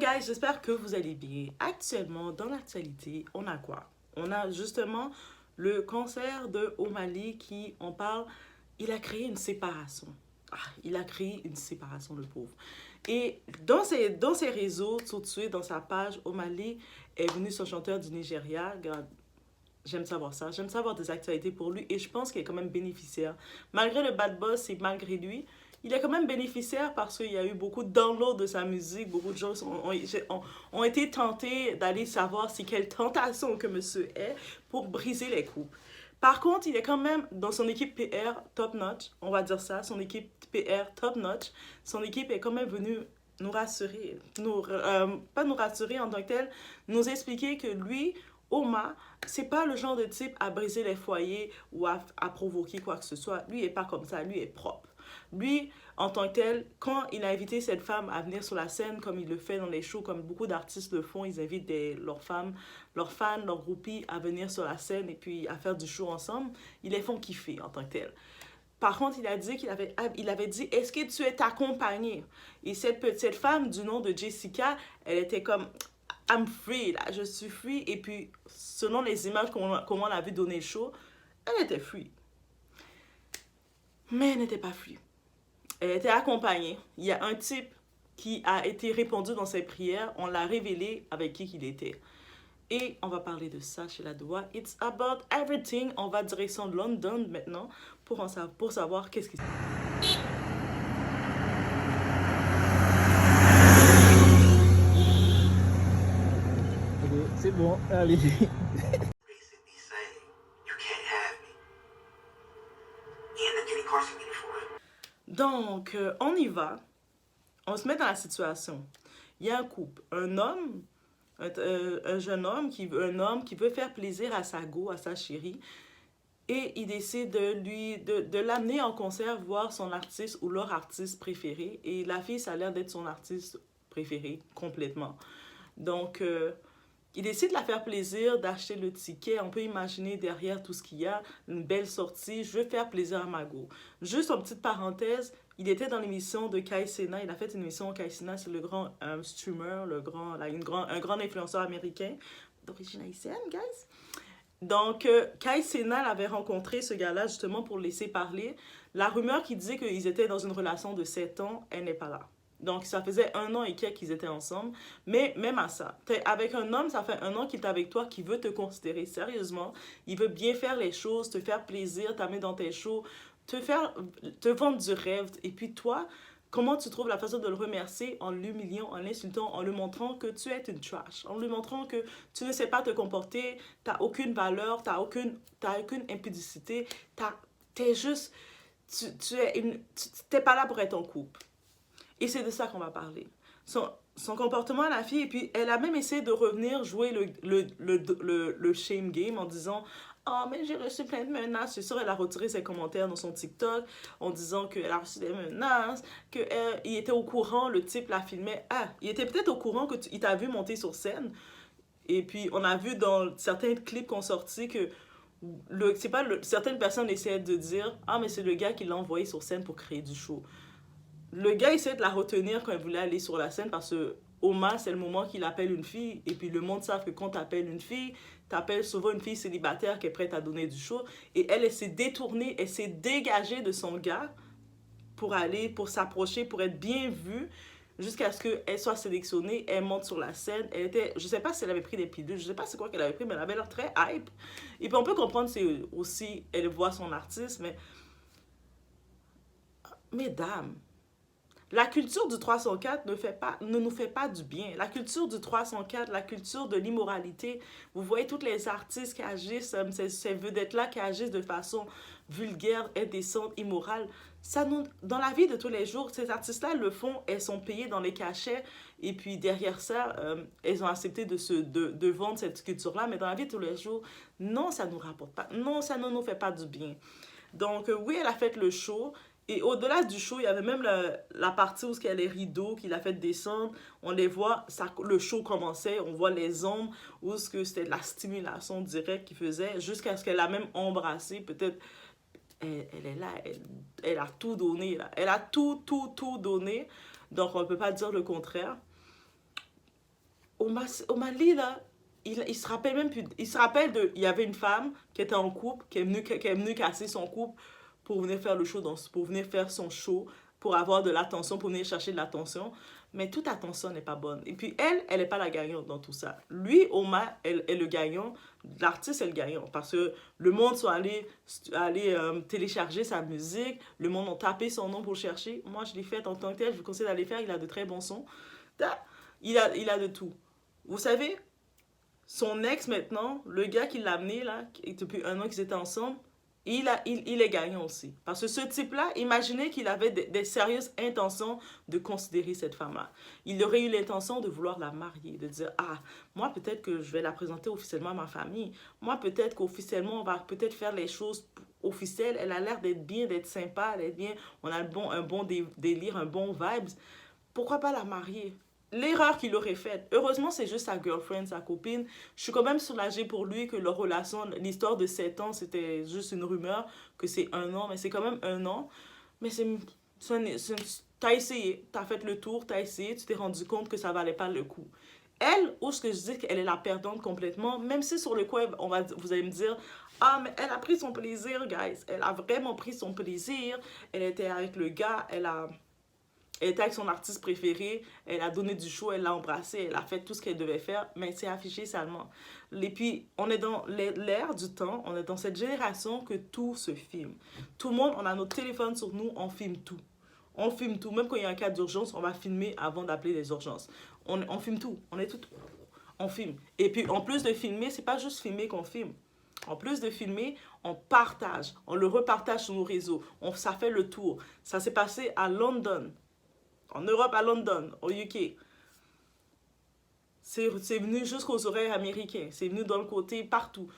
guys, j'espère que vous allez bien. Actuellement, dans l'actualité, on a quoi? On a justement le cancer de O'Malley qui, on parle, il a créé une séparation. Il a créé une séparation, le pauvre. Et dans ses réseaux, tout de suite, dans sa page, O'Malley est venu son chanteur du Nigeria. J'aime savoir ça. J'aime savoir des actualités pour lui et je pense qu'il est quand même bénéficiaire. Malgré le bad buzz et malgré lui, il est quand même bénéficiaire parce qu'il y a eu beaucoup de downloads de sa musique. Beaucoup de gens ont été tentés d'aller savoir si quelle tentation que monsieur est pour briser les couples. Par contre, il est quand même dans son équipe PR top notch, on va dire ça, son équipe PR top notch. Son équipe est quand même venue nous rassurer, pas nous rassurer en tant que tel, nous expliquer que lui, Oma, c'est pas le genre de type à briser les foyers ou à provoquer quoi que ce soit. Lui, il est pas comme ça, lui est propre. Lui, en tant que tel, quand il a invité cette femme à venir sur la scène, comme il le fait dans les shows, comme beaucoup d'artistes le font, ils invitent leurs femmes, leurs fans, leurs groupies à venir sur la scène et puis à faire du show ensemble, ils les font kiffer en tant que tel. Par contre, il a dit il avait dit, est-ce que tu es accompagnée? Et cette petite femme du nom de Jessica, elle était comme, I'm free, là, je suis free. Et puis, selon les images qu'on a vu donner le show, elle était free. Mais elle n'était pas free. Elle était accompagnée. Il y a un type qui a été répondu dans ses prières. On l'a révélé avec qui il était. Et on va parler de ça chez la Doua. It's about everything. On va direction London maintenant pour savoir qu'est-ce qui se passe. C'est bon, allez. Donc, on y va. On se met dans la situation. Il y a un couple, un jeune homme qui veut faire plaisir à sa go, à sa chérie, et il décide de l'amener en concert voir son artiste ou leur artiste préféré. Et la fille, ça a l'air d'être son artiste préféré complètement. Donc, il décide de la faire plaisir, d'acheter le ticket. On peut imaginer derrière tout ce qu'il y a, une belle sortie. Je veux faire plaisir à ma go. Juste en petite parenthèse, il était dans l'émission de Kai Cenat. Il a fait une émission. Kai Cenat, c'est le grand streamer, un grand influenceur américain d'origine haïtienne, guys. Donc, Kai Cenat avait rencontré ce gars-là justement pour le laisser parler. La rumeur qui disait qu'ils étaient dans une relation de 7 ans, elle n'est pas là. Donc, ça faisait 1 an et quelques qu'ils étaient ensemble. Mais même à ça, avec un homme, ça fait 1 an qu'il est avec toi, qui veut te considérer sérieusement. Il veut bien faire les choses, te faire plaisir, t'amener dans tes shows, te vendre du rêve. Et puis toi, comment tu trouves la façon de le remercier en l'humiliant, en l'insultant, en lui montrant que tu es une trash, en lui montrant que tu ne sais pas te comporter, t'as aucune valeur, t'as aucune impudicité, t'es juste, t'es pas là pour être en couple. Et c'est de ça qu'on va parler. Son comportement à la fille, et puis elle a même essayé de revenir jouer le shame game en disant oh, mais j'ai reçu plein de menaces. C'est sûr, elle a retiré ses commentaires dans son TikTok en disant qu'elle a reçu des menaces, qu'il était au courant, le type la filmait. Il était peut-être au courant qu'il t'a vu monter sur scène. Et puis, on a vu dans certains clips qu'on sortit que certaines personnes essaient de dire mais c'est le gars qui l'a envoyé sur scène pour créer du show. Le gars essaie de la retenir quand il voulait aller sur la scène parce que Oma, c'est le moment qu'il appelle une fille. Et puis le monde savent que quand t'appelles une fille, t'appelles souvent une fille célibataire qui est prête à donner du show. Et elle s'est détournée, elle s'est dégagée de son gars pour s'approcher, pour être bien vue, jusqu'à ce qu'elle soit sélectionnée. Elle monte sur la scène. Je sais pas si elle avait pris des pilules, je sais pas c'est quoi qu'elle avait pris, mais elle avait l'air très hype. Et puis on peut comprendre c'est aussi, elle voit son artiste, mais mesdames, la culture du 304 ne nous fait pas du bien. La culture du 304, la culture de l'immoralité, vous voyez tous les artistes qui agissent, ces vedettes-là qui agissent de façon vulgaire, indécente, immorale. Dans la vie de tous les jours, ces artistes-là le font, elles sont payées dans les cachets, et puis derrière ça, elles ont accepté de vendre cette culture-là, mais dans la vie de tous les jours, non, ça ne nous rapporte pas, non, ça ne nous fait pas du bien. Donc oui, elle a fait le show. Et au-delà du show, il y avait même la partie où il y a les rideaux qu'il a fait descendre. On les voit, le show commençait, on voit les ombres, où c'était de la stimulation directe qu'il faisait, jusqu'à ce qu'elle a même embrassé. Peut-être, elle est là, elle a tout donné, là. Elle a tout donné. Donc, on ne peut pas dire le contraire. O'Malley, là, il se rappelle même plus. Il se rappelle de. Il y avait une femme qui était en couple, qui est venue casser son couple pour venir faire le show, pour venir faire son show, pour avoir de l'attention, pour venir chercher de l'attention. Mais toute attention n'est pas bonne. Et puis elle n'est pas la gagnante dans tout ça. Lui, Oma, elle est le gagnant. L'artiste est le gagnant. Parce que le monde soit allé télécharger sa musique. Le monde a tapé son nom pour le chercher. Moi, je l'ai fait en tant que tel. Je vous conseille d'aller faire. Il a de très bons sons. Il a de tout. Vous savez, son ex maintenant, le gars qui l'a amené là, depuis 1 an qu'ils étaient ensemble, il est gagnant aussi. Parce que ce type-là, imaginez qu'il avait des sérieuses intentions de considérer cette femme-là. Il aurait eu l'intention de vouloir la marier, de dire, ah, moi peut-être que je vais la présenter officiellement à ma famille. Moi peut-être qu'officiellement, on va peut-être faire les choses officielles. Elle a l'air d'être bien, d'être sympa, d'être bien. On a un bon délire, un bon vibes. Pourquoi pas la marier? L'erreur qu'il aurait faite. Heureusement, c'est juste sa girlfriend, sa copine. Je suis quand même soulagée pour lui que leur relation, l'histoire de 7 ans, c'était juste une rumeur, que c'est 1 an, mais c'est quand même 1 an. Mais t'as essayé, t'as fait le tour, t'as essayé, tu t'es rendu compte que ça valait pas le coup. Elle, où ce que je dis qu'elle est la perdante complètement, même si sur le coup, vous allez me dire, ah, mais elle a pris son plaisir, guys. Elle a vraiment pris son plaisir. Elle était avec le gars, elle était avec son artiste préféré, elle a donné du show, elle l'a embrassé, elle a fait tout ce qu'elle devait faire, mais c'est affiché salement. Et puis, on est dans l'ère du temps, on est dans cette génération que tout se filme. Tout le monde, on a notre téléphone sur nous, on filme tout. On filme tout. Même quand il y a un cas d'urgence, on va filmer avant d'appeler les urgences. On filme tout. On filme. Et puis, en plus de filmer, c'est pas juste filmer qu'on filme. En plus de filmer, on partage. On le repartage sur nos réseaux. Ça fait le tour. Ça s'est passé à London. En Europe, à London, au UK. C'est venu jusqu'aux oreilles américaines. C'est venu dans le côté partout.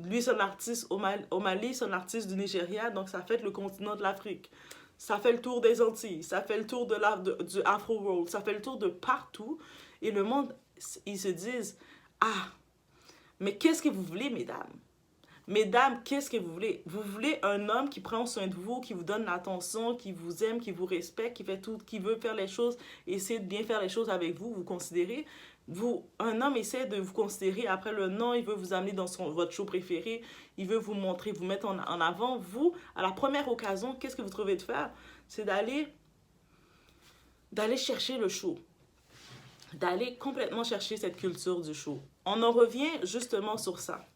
Lui, c'est un artiste au Mali, c'est un artiste du Nigeria, donc ça fait le continent de l'Afrique. Ça fait le tour des Antilles, ça fait le tour du Afro-World, ça fait le tour de partout. Et le monde, ils se disent, ah, mais qu'est-ce que vous voulez, mesdames? Mesdames, qu'est-ce que vous voulez? Vous voulez un homme qui prend soin de vous, qui vous donne l'attention, qui vous aime, qui vous respecte, qui fait tout, qui veut faire les choses, essayer de bien faire les choses avec vous, vous considérez. Un homme essaie de vous considérer après le nom, il veut vous amener dans votre show préféré, il veut vous montrer, vous mettre en avant. Vous, à la première occasion, qu'est-ce que vous trouvez de faire? C'est d'aller chercher le show. D'aller complètement chercher cette culture du show. On en revient justement sur ça.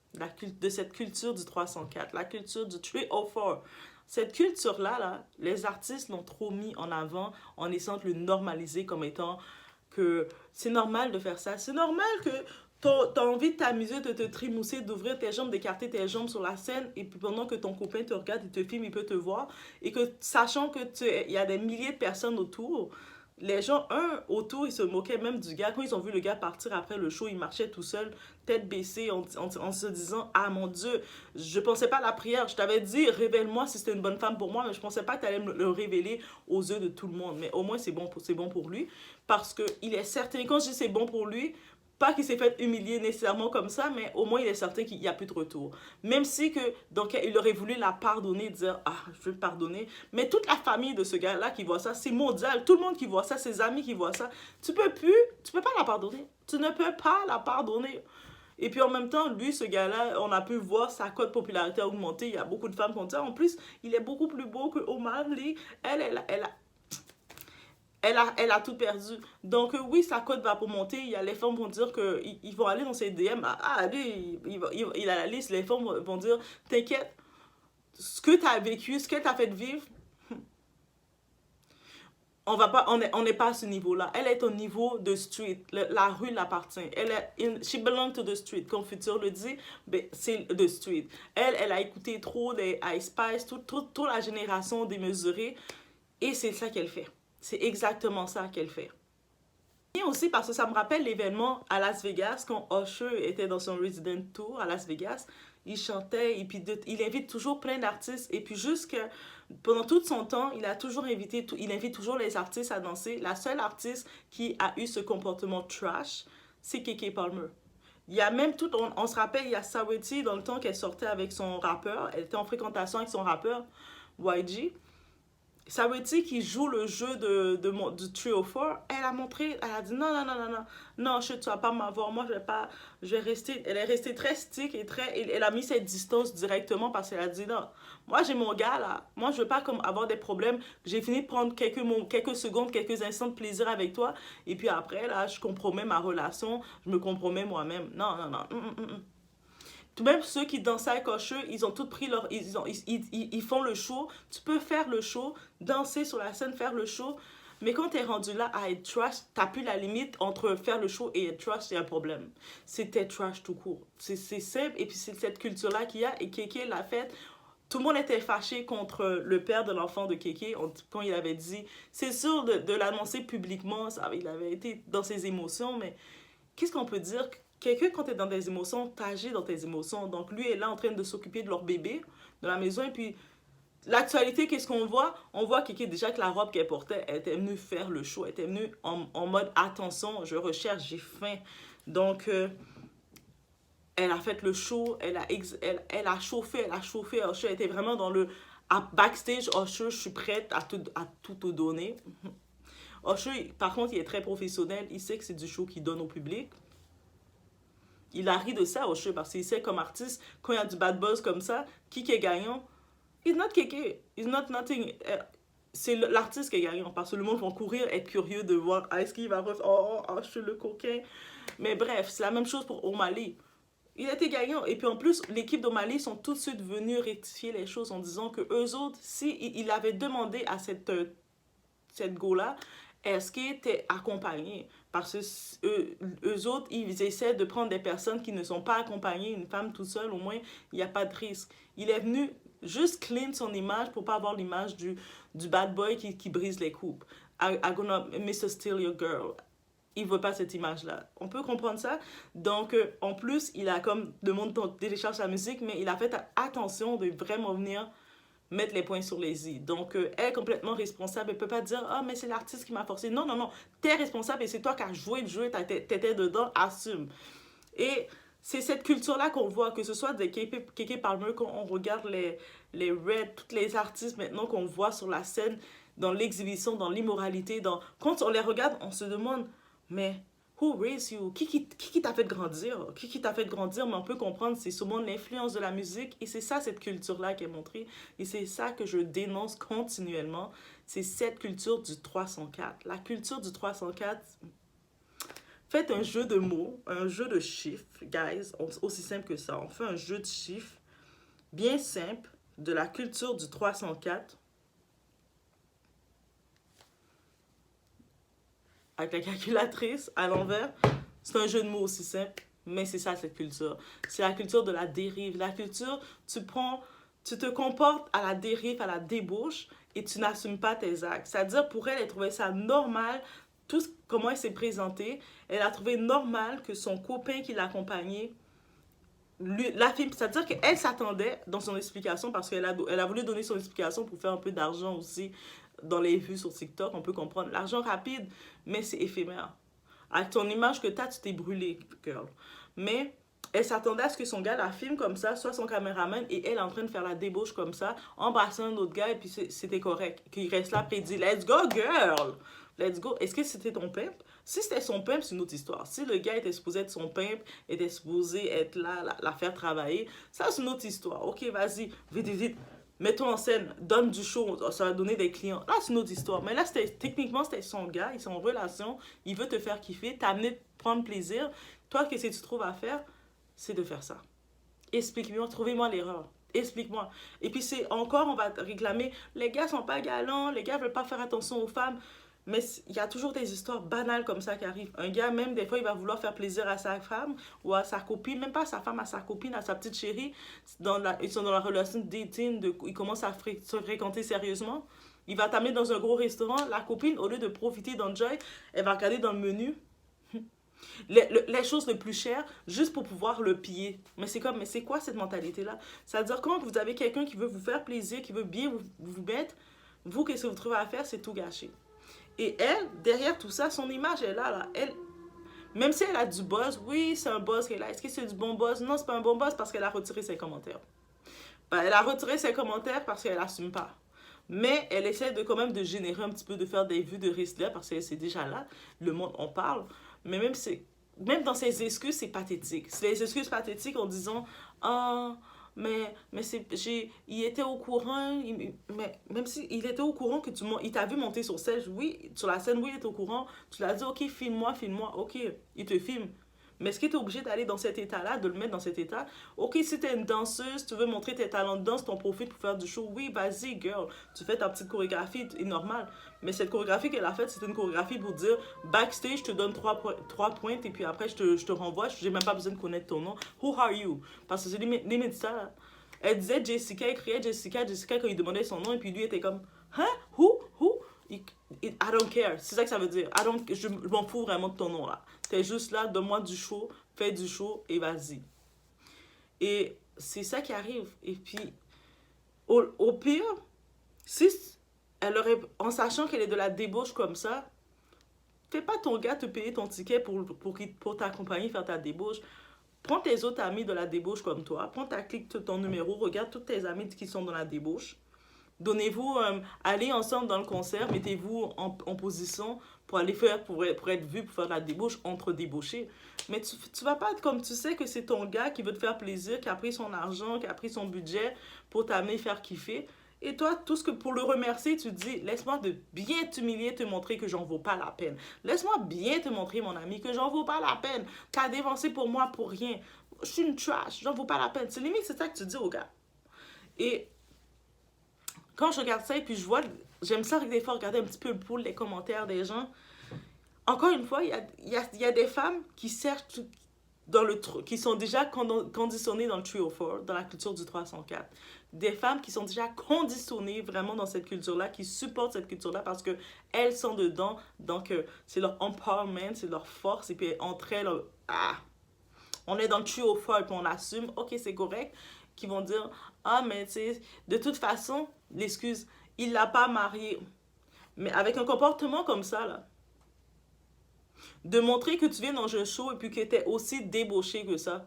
De cette culture du 304, la culture du 304. Cette culture-là, les artistes l'ont trop mis en avant en essayant de le normaliser comme étant que c'est normal de faire ça. C'est normal que t'as envie de t'amuser, de te trimousser, d'ouvrir tes jambes, d'écarter tes jambes sur la scène et puis pendant que ton copain te regarde, il te filme, il peut te voir et que sachant que il y a des milliers de personnes autour, les gens, autour, ils se moquaient même du gars. Quand ils ont vu le gars partir après le show, il marchait tout seul, tête baissée, en se disant, ah mon Dieu, je pensais pas à la prière. Je t'avais dit, révèle-moi si c'était une bonne femme pour moi, mais je pensais pas que tu allais me le révéler aux yeux de tout le monde. Mais au moins, c'est bon pour lui. Parce qu'il est certain, quand je dis c'est bon pour lui, pas qu'il s'est fait humilier nécessairement comme ça, mais au moins il est certain qu'il n'y a plus de retour. Même si que, donc, il aurait voulu la pardonner, dire, ah, je vais le pardonner. Mais toute la famille de ce gars-là qui voit ça, c'est mondial. Tout le monde qui voit ça, ses amis qui voient ça, tu peux pas la pardonner. Tu ne peux pas la pardonner. Et puis en même temps, lui, ce gars-là, on a pu voir sa cote de popularité augmenter. Il y a beaucoup de femmes qui ont dit, en plus, il est beaucoup plus beau que O'Malley. Elle a tout perdu. Donc, oui, sa cote va pour monter. Il y a les femmes vont dire qu'ils vont aller dans ses DM. Ah, lui, il a la liste. Les femmes vont dire, t'inquiète, ce que tu as vécu, ce qu'elle t'a fait vivre, on n'est pas à ce niveau-là. Elle est au niveau de street. La rue l'appartient. She belongs to the street. Comme Future le dit, c'est the street. Elle a écouté trop des Ice Spice, toute la génération démesurée. Et c'est ça qu'elle fait. C'est exactement ça qu'elle fait. Et aussi parce que ça me rappelle l'événement à Las Vegas, quand Usher était dans son Resident Tour à Las Vegas. Il chantait et puis il invite toujours plein d'artistes. Et puis pendant tout son temps, il invite toujours les artistes à danser. La seule artiste qui a eu ce comportement trash, c'est Keke Palmer. Il y a même on se rappelle, il y a Saweetie dans le temps qu'elle sortait avec son rappeur. Elle était en fréquentation avec son rappeur, YG. Saweetie qui joue le jeu du Trio 4, elle a montré, elle a dit non, non, non, non, non, non, tu vas pas m'avoir, moi je vais pas, je vais rester, elle est restée très stick et elle a mis cette distance directement parce qu'elle a dit non, moi j'ai mon gars là, moi je veux pas comme avoir des problèmes, j'ai fini de prendre quelques secondes, quelques instants de plaisir avec toi et puis après là, je compromets ma relation, je me compromets moi-même, non, non, non, tout même ceux qui dansaient avec Usher, ils ont tous pris leur... Ils font le show. Tu peux faire le show, danser sur la scène, faire le show. Mais quand t'es rendu là à être trash, t'as plus la limite entre faire le show et être trash, c'est un problème. C'était trash tout court. C'est simple. Et puis c'est cette culture-là qu'il y a. Et Kéké l'a faite. Tout le monde était fâché contre le père de l'enfant de Kéké quand il avait dit... C'est sûr de l'annoncer publiquement, ça, il avait été dans ses émotions, mais qu'est-ce qu'on peut dire? Quelqu'un, quand tu es dans des émotions, t'agis dans tes émotions. Donc, lui est là en train de s'occuper de leur bébé de la maison. Et puis, l'actualité, qu'est-ce qu'on voit? On voit déjà que la robe qu'elle portait, elle était venue faire le show. Elle était venue en mode attention, je recherche, j'ai faim. Donc, elle a fait le show, elle a chauffé, Usher était vraiment dans le backstage. Usher, je suis prête à tout te donner. Usher, par contre, il est très professionnel. Il sait que c'est du show qu'il donne au public. Il a ri de ça, Usher, parce qu'il sait comme artiste, quand il y a du bad buzz comme ça, qui est gagnant? He's not Kéké. He's not nothing. C'est l'artiste qui est gagnant, parce que le monde va courir, être curieux de voir, est-ce qu'il va refaire, Usher le coquin. Mais bref, c'est la même chose pour Omali. Il était gagnant. Et puis en plus, l'équipe d'Omali sont tout de suite venus rectifier les choses en disant que eux autres, si il avait demandé à cette go-là, est-ce qu'ils étaient accompagnés? Parce que eux autres, ils essaient de prendre des personnes qui ne sont pas accompagnées, une femme toute seule, au moins, il n'y a pas de risque. Il est venu juste clean son image pour pas avoir l'image du bad boy qui brise les coupes. I'm gonna Mr. Steal Your Girl. Il veut pas cette image-là. On peut comprendre ça. Donc, en plus, il a comme, le monde télécharge sa musique, mais il a fait attention de vraiment venir mettre les points sur les i. Donc, elle est complètement responsable. Elle peut pas dire, ah, mais c'est l'artiste qui m'a forcé. Non, non, non. T'es responsable et c'est toi qui as joué le jeu, t'étais dedans, assume. Et c'est cette culture-là qu'on voit, que ce soit de Keke Palmer, quand on regarde les Red, tous les artistes maintenant qu'on voit sur la scène, dans l'exhibition, dans l'immoralité, quand on les regarde, on se demande, mais who raised you? Qui t'a fait grandir? Qui t'a fait grandir? Mais on peut comprendre, c'est sûrement l'influence de la musique. Et c'est ça, cette culture-là qui est montrée. Et c'est ça que je dénonce continuellement. C'est cette culture du 304. La culture du 304... Faites un jeu de mots, un jeu de chiffres, guys. Aussi simple que ça. On fait un jeu de chiffres bien simple de la culture du 304. Avec la calculatrice à l'envers. C'est un jeu de mots aussi simple, mais c'est ça cette culture. C'est la culture de la dérive. La culture, tu te comportes à la dérive, à la débauche, et tu n'assumes pas tes actes. C'est-à-dire, pour elle, elle trouvait ça normal, comment elle s'est présentée. Elle a trouvé normal que son copain qui l'accompagnait, la fille, c'est-à-dire qu'elle s'attendait dans son explication, parce qu'elle a voulu donner son explication pour faire un peu d'argent aussi dans les vues sur TikTok, on peut comprendre. L'argent rapide, mais c'est éphémère. Avec ton image que tu t'es brûlée, girl. Mais elle s'attendait à ce que son gars la filme comme ça, soit son caméraman, et elle est en train de faire la débauche comme ça, embrasser un autre gars, et puis c'était correct. Qu'il reste là, après il dit, let's go, girl! Let's go. Est-ce que c'était ton pimp? Si c'était son pimp, c'est une autre histoire. Si le gars était supposé être son pimp, était supposé être là, la faire travailler, ça c'est une autre histoire. Ok, vas-y, vite, vite. Mets-toi en scène, donne du show, ça va donner des clients. Là, c'est une autre histoire. Mais là, techniquement, c'était son gars, ils sont en relation, il veut te faire kiffer, t'as amené de prendre plaisir. Toi, qu'est-ce que tu trouves à faire? C'est de faire ça. Explique-moi, trouvez-moi l'erreur. Explique-moi. Et puis, c'est encore, on va réclamer, les gars sont pas galants, les gars veulent pas faire attention aux femmes. Mais il y a toujours des histoires banales comme ça qui arrivent. Un gars, même des fois, il va vouloir faire plaisir à sa femme ou à sa copine, même pas à sa femme, à sa copine, à sa petite chérie. Ils sont dans la relation de dating, ils commencent à se fréquenter sérieusement. Il va t'amener dans un gros restaurant. La copine, au lieu de profiter d'enjoy, elle va regarder dans le menu les choses les plus chères juste pour pouvoir le piller. Mais c'est quoi cette mentalité-là? C'est-à-dire, quand vous avez quelqu'un qui veut vous faire plaisir, qui veut bien vous mettre, vous, qu'est-ce que vous trouvez à faire? C'est tout gâcher. Et elle, derrière tout ça, son image est là. Elle, même si elle a du buzz, oui, c'est un buzz qu'elle a. Est-ce que c'est du bon buzz? Non, c'est pas un bon buzz parce qu'elle a retiré ses commentaires. Elle a retiré ses commentaires parce qu'elle n'assume pas. Mais elle essaie de quand même de générer un petit peu, de faire des vues de Rizzler parce que c'est déjà là, le monde en parle. Mais même dans ses excuses, c'est pathétique. C'est des excuses pathétiques en disant ah, mais il était au courant, mais même s'il était au courant que il t'a vu monter sur scène, oui, sur la scène, oui, il était au courant. Tu l'as dit, ok, filme-moi, ok, il te filme. Mais est-ce qu'il est obligé d'aller dans cet état-là, de le mettre dans cet état? Ok, si t'es une danseuse, tu veux montrer tes talents de danse, t'en profites pour faire du show. Oui, vas-y, girl. Tu fais ta petite chorégraphie, est normale. Mais cette chorégraphie qu'elle a faite, c'était une chorégraphie pour dire backstage, je te donne trois pointes et puis après, je te renvoie. J'ai même pas besoin de connaître ton nom. Who are you? Parce que c'est limite ça. Là. Elle disait Jessica, elle criait Jessica quand il demandait son nom et puis lui était comme hein? Who? I don't care. C'est ça que ça veut dire. Je m'en fous vraiment de ton nom là. T'es juste là, donne-moi du show, fais du show et vas-y. Et c'est ça qui arrive. Et puis, au pire, si elle aurait, en sachant qu'elle est de la débauche comme ça, fais pas ton gars te payer ton ticket pour t'accompagner faire ta débauche. Prends tes autres amis de la débauche comme toi, prends ta clique, ton numéro, regarde tous tes amis qui sont dans la débauche. Donnez-vous, allez ensemble dans le concert, mettez-vous en position pour aller faire, pour être vu, pour faire de la débauche entre débauchés. Mais tu vas pas être comme tu sais que c'est ton gars qui veut te faire plaisir, qui a pris son argent, qui a pris son budget pour t'amener faire kiffer. Et toi, tout ce que pour le remercier, tu te dis, laisse-moi de bien t'humilier, te montrer que j'en vaux pas la peine. Laisse-moi bien te montrer, mon ami, que j'en vaux pas la peine. T'as dépensé pour moi pour rien. Je suis une trash, j'en vaux pas la peine. C'est limite, c'est ça que tu dis au gars. Et quand je regarde ça et puis je vois, j'aime ça des fois regarder un petit peu le pool, les commentaires des gens. Encore une fois, il y a des femmes qui cherchent qui sont déjà conditionnées dans le 304, dans la culture du 304. Des femmes qui sont déjà conditionnées vraiment dans cette culture-là, qui supportent cette culture-là parce qu'elles sont dedans. Donc, c'est leur empowerment, c'est leur force. Et puis, entre elles, on est dans le 304 et puis on assume, ok, c'est correct. Qui vont dire, ah, mais tu sais, de toute façon, l'excuse, il l'a pas marié. Mais avec un comportement comme ça, là, de montrer que tu viens dans un show et puis que tu es aussi débauché que ça.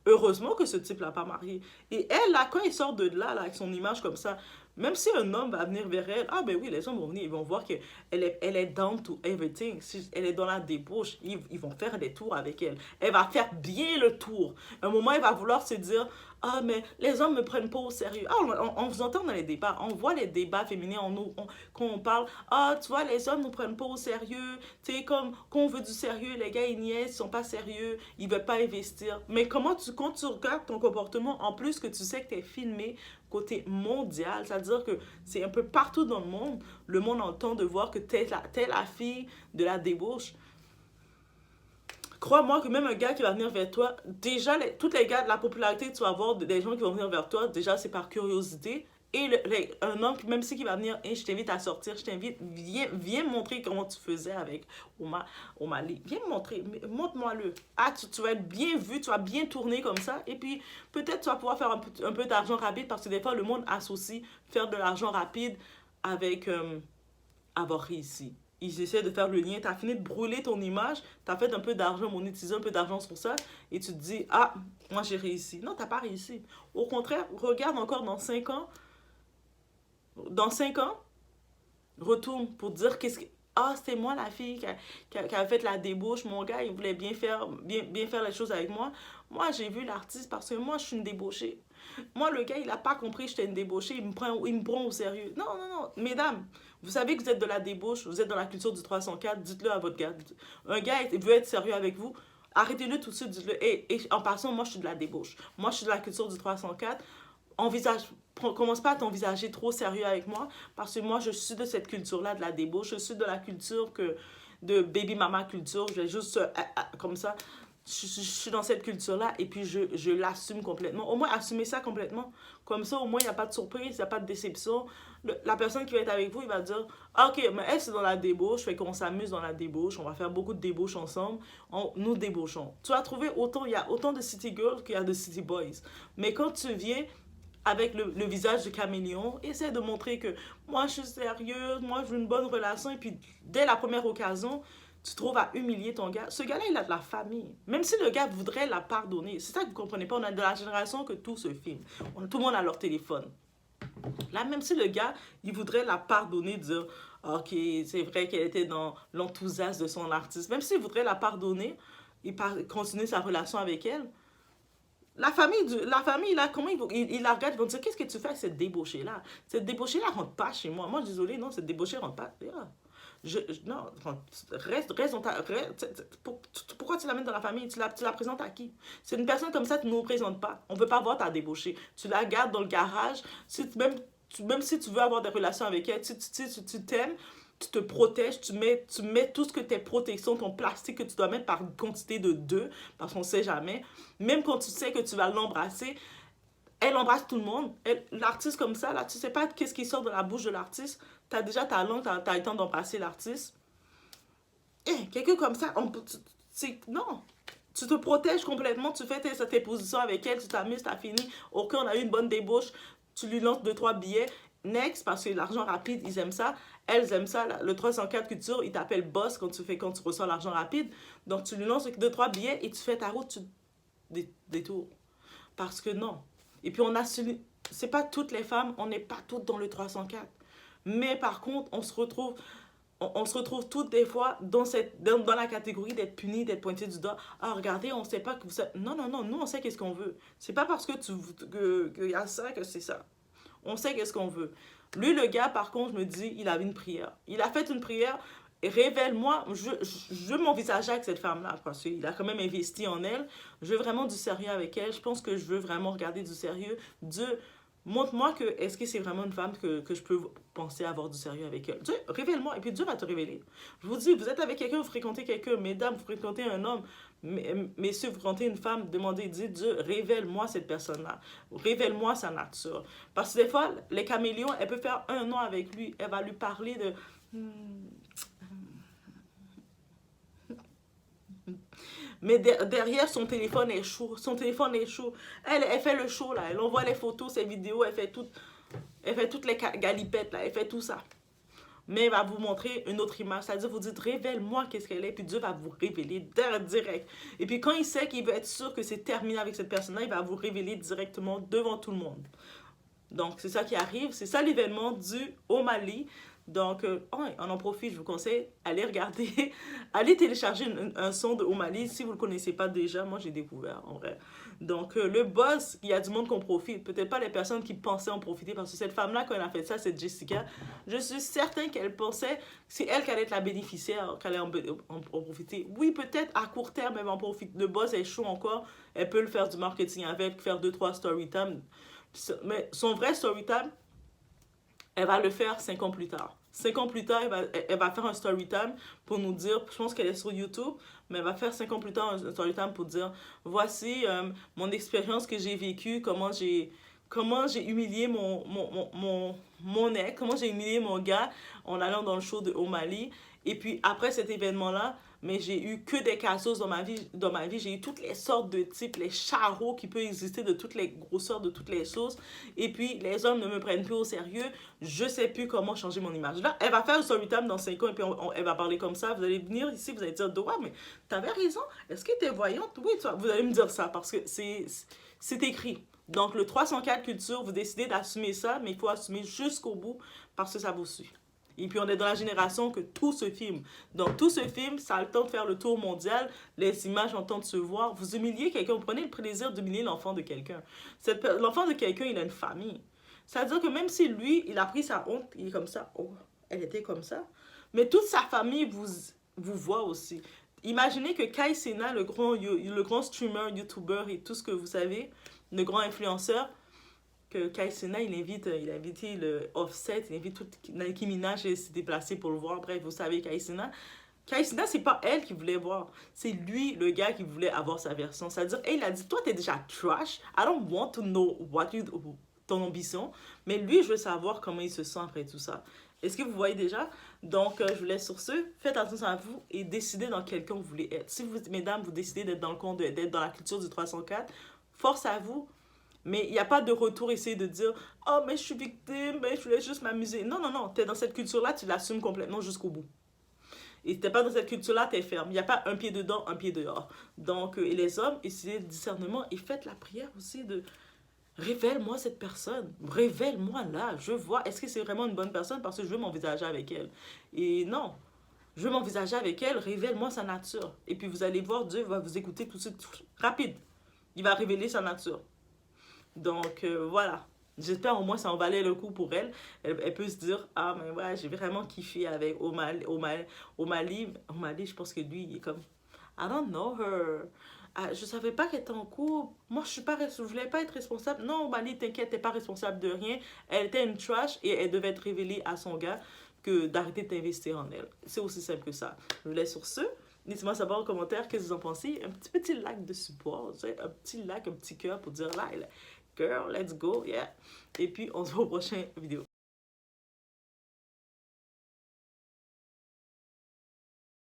Heureusement que ce type l'a pas marié. Et elle, là, quand il sort de là, avec son image comme ça, même si un homme va venir vers elle, ah ben oui, les hommes vont venir, ils vont voir qu'elle est down to everything. Si elle est dans la débauche, ils vont faire des tours avec elle. Elle va faire bien le tour. À un moment, elle va vouloir se dire, ah, mais les hommes me prennent pas au sérieux. Ah, on vous entend dans les débats. On voit les débats féminins quand on parle. Ah, tu vois, les hommes nous prennent pas au sérieux. Tu sais, comme quand on veut du sérieux, les gars, ils niaisent, ils sont pas sérieux, ils veulent pas investir. Mais quand tu regardes ton comportement, en plus que tu sais que tu es filmé côté mondial, c'est-à-dire que c'est un peu partout dans le monde entend de voir que t'es la fille de la débauche. Crois-moi que même un gars qui va venir vers toi, déjà, tous les gars de la popularité, tu vas voir des gens qui vont venir vers toi, déjà, c'est par curiosité. Et un homme, même si qui va venir, hey, je t'invite à sortir, viens me montrer comment tu faisais avec au Mali. Viens me montrer, montre-moi-le. Ah, tu vas être bien vu, tu vas bien tourner comme ça. Et puis, peut-être tu vas pouvoir faire un peu d'argent rapide parce que des fois, le monde associe faire de l'argent rapide avec avoir réussi. Ils essaient de faire le lien. Tu as fini de brûler ton image, tu as fait un peu d'argent, monétisé un peu d'argent sur ça, et tu te dis, ah, moi j'ai réussi. Non, tu n'as pas réussi. Au contraire, regarde encore dans 5 ans. Dans 5 ans, retourne pour dire ah, c'était moi la fille qui a fait la débauche. Mon gars, il voulait bien faire les choses avec moi. Moi, j'ai vu l'artiste parce que moi, je suis une débauchée. Moi, le gars, il n'a pas compris que j'étais une débauchée. Il me prend au sérieux. Non, non, non. Mesdames, vous savez que vous êtes de la débauche, vous êtes dans la culture du 304, dites-le à votre gars. Un gars veut être sérieux avec vous, arrêtez-le tout de suite, dites-le. Et en passant, moi, je suis de la débauche. Moi, je suis de la culture du 304. Commence pas à t'envisager trop sérieux avec moi, parce que moi, je suis de cette culture-là, de la débauche. Je suis de la culture de baby mama culture. Je vais juste comme ça. Je suis dans cette culture-là et puis je l'assume complètement. Au moins, assumer ça complètement. Comme ça, au moins, il n'y a pas de surprise, il n'y a pas de déception. La personne qui va être avec vous, il va dire, ah, ok, mais elle, c'est dans la débauche, fait qu'on s'amuse dans la débauche, on va faire beaucoup de débauches ensemble, nous débauchons. Tu vas trouver il y a autant de city girls qu'il y a de city boys. Mais quand tu viens avec le visage de caméléon, essaie de montrer que moi, je suis sérieuse, moi, je veux une bonne relation, et puis dès la première occasion, tu trouves à humilier ton gars. Ce gars-là, il a de la famille. Même si le gars voudrait la pardonner. C'est ça que vous ne comprenez pas. On est de la génération que tout se filme. Tout le monde a leur téléphone. Là, même si le gars, il voudrait la pardonner, dire, ok, c'est vrai qu'elle était dans l'enthousiasme de son artiste, même s'il voudrait la pardonner et continuer sa relation avec elle, la famille là, comment ils la regardent, ils vont dire, qu'est-ce que tu fais avec cette débauchée-là? Cette débauchée-là rentre pas chez moi. Moi, désolé, non, cette débauchée rentre pas. Yeah. Non, reste dans pourquoi tu l'amènes dans la famille? Tu la présentes à qui? C'est une personne comme ça, tu ne nous présentes pas. On ne veut pas voir ta débauchée. Tu la gardes dans le garage. Même si tu veux avoir des relations avec elle, tu t'aimes, tu te protèges, tu mets tout ce que tes protections, ton plastique que tu dois mettre par quantité de deux, parce qu'on ne sait jamais. Même quand tu sais que tu vas l'embrasser, elle embrasse tout le monde. L'artiste comme ça, là, tu sais pas qu'est-ce qui sort de la bouche de l'artiste. Tu as déjà ta langue, tu as le temps d'embrasser l'artiste. Quelqu'un comme ça, non. Tu te protèges complètement, tu fais tes positions avec elle, tu t'amuses, tu as fini. Ok, on a eu une bonne débauche, tu lui lances 2-3 billets. Next, parce que l'argent rapide, ils aiment ça. Elles aiment ça. Le 304 culture, ils t'appellent boss quand tu reçois l'argent rapide. Donc, tu lui lances 2-3 billets et tu fais ta route, tu détours. Parce que non. Et puis, c'est pas toutes les femmes, on n'est pas toutes dans le 304. Mais par contre, on se retrouve toutes des fois dans la catégorie d'être puni, d'être pointé du doigt. Ah, regardez, on sait pas que vous savez. Non, non, non, nous, on sait qu'est-ce qu'on veut. C'est pas parce que qu'il y a ça que c'est ça. On sait qu'est-ce qu'on veut. Lui, le gars, par contre, je me dis, il avait une prière. Il a fait une prière. Révèle-moi, je veux m'envisager avec cette femme-là, parce qu'il a quand même investi en elle. Je veux vraiment du sérieux avec elle. Je pense que je veux vraiment regarder du sérieux. Dieu, montre-moi que est-ce que c'est vraiment une femme que je peux penser avoir du sérieux avec elle. Dieu, révèle-moi, et puis Dieu va te révéler. Je vous dis, vous êtes avec quelqu'un, vous fréquentez quelqu'un, mesdames, vous fréquentez un homme, messieurs, vous fréquentez une femme, demandez, dites, Dieu, révèle-moi cette personne-là. Révèle-moi sa nature. Parce que des fois, les caméléons, elle peut faire un an avec lui, elle va lui parler de... Mais derrière, son téléphone est chaud. Son téléphone est chaud. Elle fait le show, là. Elle envoie les photos, ses vidéos, elle fait toutes les galipettes, là. Elle fait tout ça. Mais elle va vous montrer une autre image. C'est-à-dire, vous dites, révèle-moi qu'est-ce qu'elle est, puis Dieu va vous révéler direct. Et puis, quand il sait qu'il veut être sûr que c'est terminé avec cette personne-là, il va vous révéler directement devant tout le monde. Donc, c'est ça qui arrive. C'est ça l'événement au Mali. Donc, on en profite, je vous conseille, allez regarder, allez télécharger un son de Omali si vous ne le connaissez pas déjà. Moi, j'ai découvert, en vrai. Donc, le boss, il y a du monde qu'on profite. Peut-être pas les personnes qui pensaient en profiter, parce que cette femme-là, quand elle a fait ça, c'est Jessica. Je suis certaine qu'elle pensait, c'est elle qui allait être la bénéficiaire, qu'elle allait en profiter. Oui, peut-être à court terme, elle va en profiter. Le boss est chaud encore. Elle peut le faire du marketing avec, faire 2-3 story time. Mais son vrai story time, elle va le faire 5 ans plus tard. 5 ans plus tard, elle va faire un story time pour nous dire, je pense qu'elle est sur YouTube, mais elle va faire 5 ans plus tard un story time pour dire, voici mon expérience que j'ai vécue, comment j'ai humilié mon ex, comment j'ai humilié mon gars en allant dans le show de O'Malley. Et puis après cet événement-là, mais j'ai eu que des cassos dans ma vie. J'ai eu toutes les sortes de types, les charros qui peuvent exister de toutes les grosseurs, de toutes les choses. Et puis, les hommes ne me prennent plus au sérieux. Je sais plus comment changer mon image. Là, elle va faire un story time dans 5 ans et puis elle va parler comme ça. Vous allez venir ici, vous allez dire, ouais, mais t'avais raison. Est-ce que t'es voyante? Oui, vous allez me dire ça parce que c'est écrit. Donc, le 304 culture, vous décidez d'assumer ça, mais il faut assumer jusqu'au bout parce que ça vous suit. Et puis on est dans la génération que tout se filme. Donc tout se filme, ça a le temps de faire le tour mondial, les images ont le temps de se voir. Vous humiliez quelqu'un, vous prenez le plaisir d'humilier l'enfant de quelqu'un. L'enfant de quelqu'un, il a une famille. C'est-à-dire que même si lui, il a pris sa honte, il est comme ça, oh, elle était comme ça. Mais toute sa famille vous voit aussi. Imaginez que Kai Cenat, le grand streamer, youtuber et tout ce que vous savez, le grand influenceur, que Kai Cenat, il a invité le Offset, il invite toute Nicki Minaj s'est déplacé pour le voir. Bref, vous savez, Kai Cenat, c'est pas elle qui voulait voir. C'est lui, le gars, qui voulait avoir sa version. C'est-à-dire, il a dit, toi, t'es déjà trash. I don't want to know ton ambition. Mais lui, je veux savoir comment il se sent après tout ça. Est-ce que vous voyez déjà? Donc, je vous laisse sur ce. Faites attention à vous et décidez dans quel camp vous voulez être. Si vous, mesdames, vous décidez d'être dans le camp, d'être dans la culture du 304, force à vous. Mais il n'y a pas de retour, essayer de dire « Oh, mais je suis victime, mais je voulais juste m'amuser. » Non, non, non, tu es dans cette culture-là, tu l'assumes complètement jusqu'au bout. Et tu n'es pas dans cette culture-là, tu es ferme. Il n'y a pas un pied dedans, un pied dehors. Donc, et les hommes, essayez le discernement et faites la prière aussi de révèle-moi cette personne. Révèle-moi là. Je vois, est-ce que c'est vraiment une bonne personne parce que je veux m'envisager avec elle. Et non, je veux m'envisager avec elle, révèle-moi sa nature. Et puis vous allez voir, Dieu va vous écouter tout de suite, rapide. Il va révéler sa nature. Donc voilà. J'espère au moins ça en valait le coup pour elle. Elle peut se dire, ah mais ouais, j'ai vraiment kiffé avec Omali, je pense que lui, il est comme, I don't know her. Ah, je savais pas qu'elle était en couple. Moi, je voulais pas être responsable. Non, Omali, t'inquiète, t'es pas responsable de rien. Elle était une trash et elle devait être révélée à son gars que d'arrêter d'investir en elle. C'est aussi simple que ça. Je vous laisse sur ce. Dites-moi savoir en commentaire qu'est-ce que vous en pensez. Un petit like de support, tu sais, un petit like, un petit cœur pour dire là, girl, let's go, yeah. Et puis, on se voit au prochain vidéo.